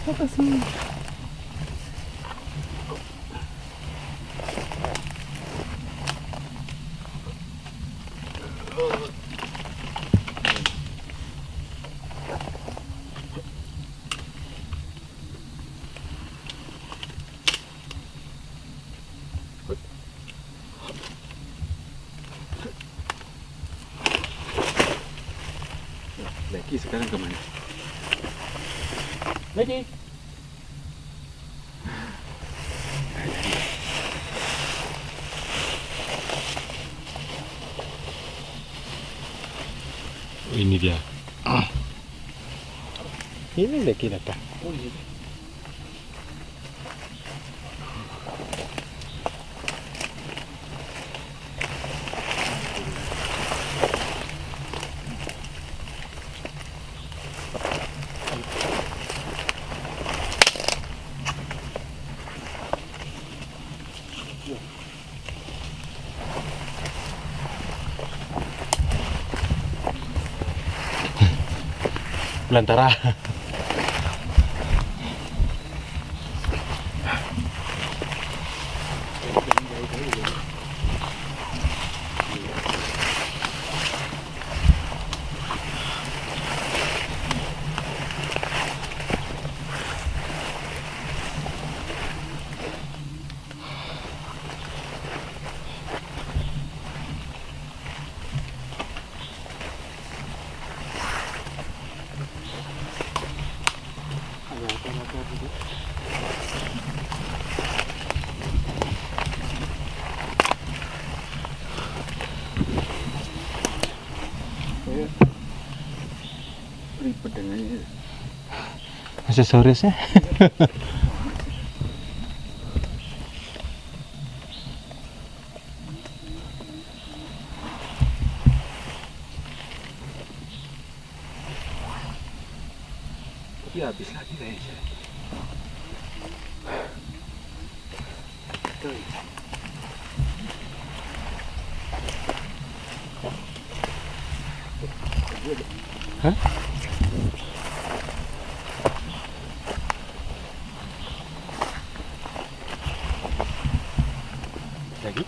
Apa sih? Lagi sekarang kemana? Lagi. Ini dia. Ini lagi datang. Oh iya. Belantara. Ribet dengan ini. Aksesorisnya. Tapi habis lagi kayaknya. Tuh. Hah? Lagi?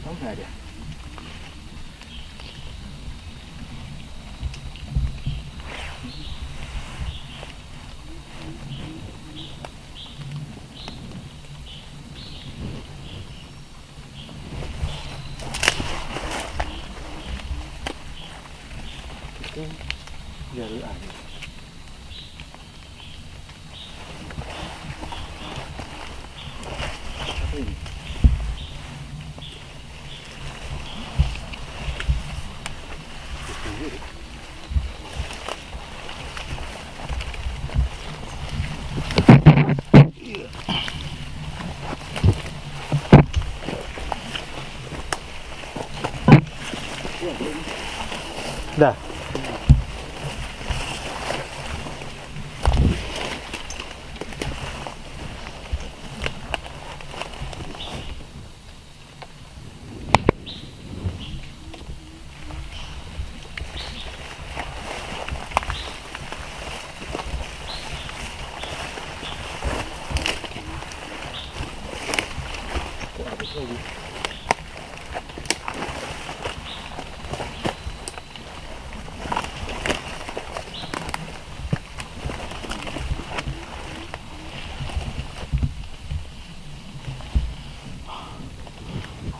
Tahu nggak ada? Itu jalur air. Apa ini? Dah.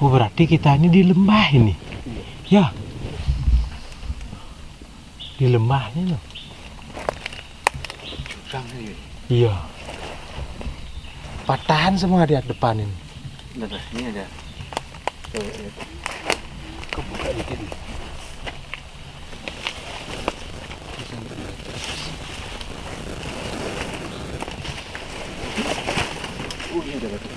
Oh, berarti kita ini di lembah ini. Ya. Di lembahnya loh. Jurang ini. Iya. Patahan semua di depan ini. Bentar, ini ada. Tuh, lihat. Kebuka dikit nih. Ini ada batu.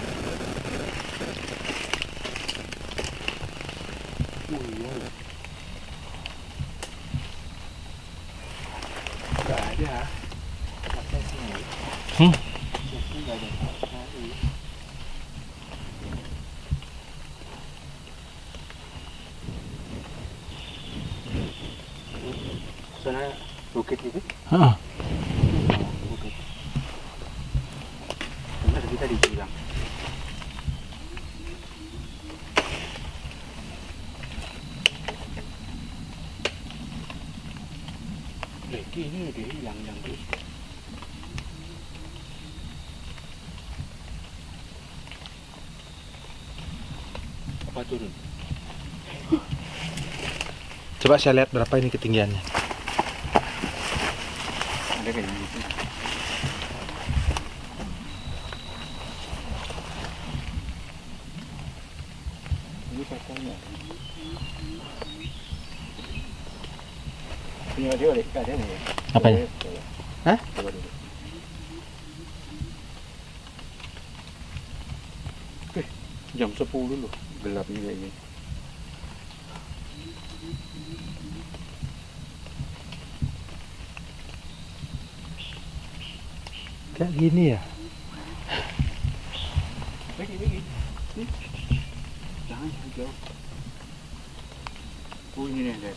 Iya. Gak ada. Masa sih? Nggak ada. Sana bukit itu. Heeh. Bukit. Benar kita di jurang. Lagi ini udah hilang yang terus. Apa turun? Coba saya lihat berapa ini ketinggiannya. Ada kayaknya gitu. Ini katanya. Punya dia oleh ada nih. Apanya? Hah? Coba dulu. Jam 10 loh, gelapnya kayak gini. Kayak gini ya. Lagi. Nih. Jangan jauh. Oh ini nih ada.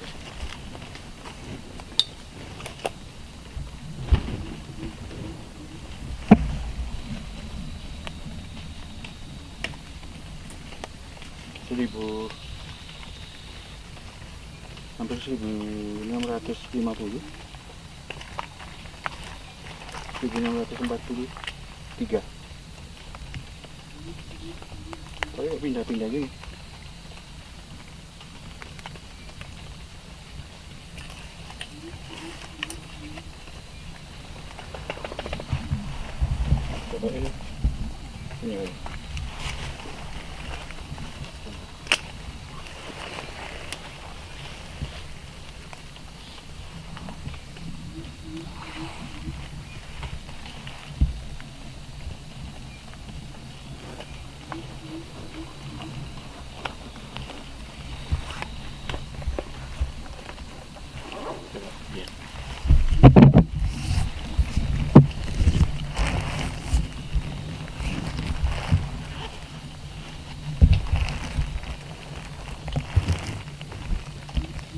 Hampir 1650, 1643. Kayak pindah-pindah gini. Coba ini. Ini lagi.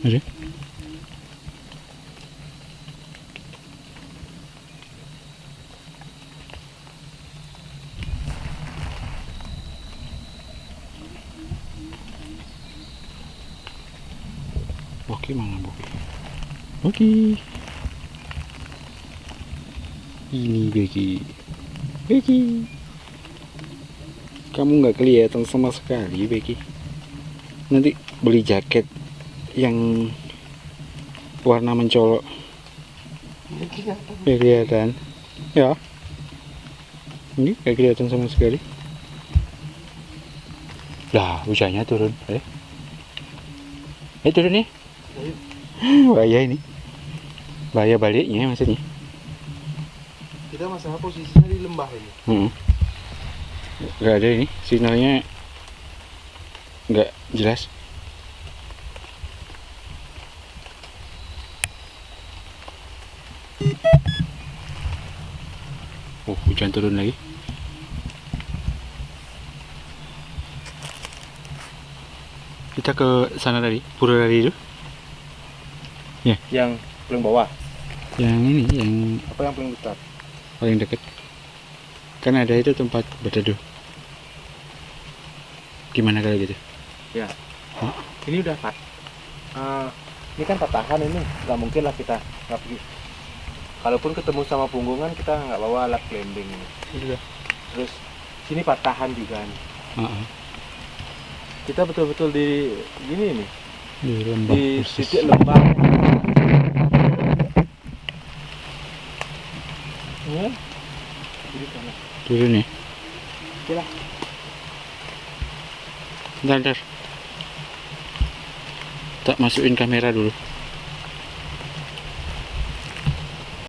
Ada? Boki mana Boki? Boki. Ini Becky. Kamu nggak kelihatan sama sekali, Becky. Nanti beli jaket yang warna mencolok. Nggak kelihatan. Ya. Ini nggak kelihatan sama sekali. Lah, hujannya turun. Turun nih. Bahaya ini. Bahaya baliknya maksudnya. Kita masalah posisinya di lembah ini. Nggak ada ini, sinyalnya nggak jelas. Oh, hujan turun lagi. Kita ke sana tadi, pura tadi itu. Yang paling bawah. Yang ini, yang Apa yang paling besar? paling dekat. Kan ada itu tempat berteduh. Gimana kalau gitu? Ini udah ini kan patahan ini, nggak mungkin lah kita nggak pergi. Kalaupun ketemu sama punggungan kita nggak bawa alat climbing ini. Udah. Terus sini patahan juga nih. Heeh. Kita betul-betul di gini nih, Di lembah di khusus. titik lembah. Ya. Jadi sana. Turun ya. Oke lah. Bentar. Tak masukin kamera dulu.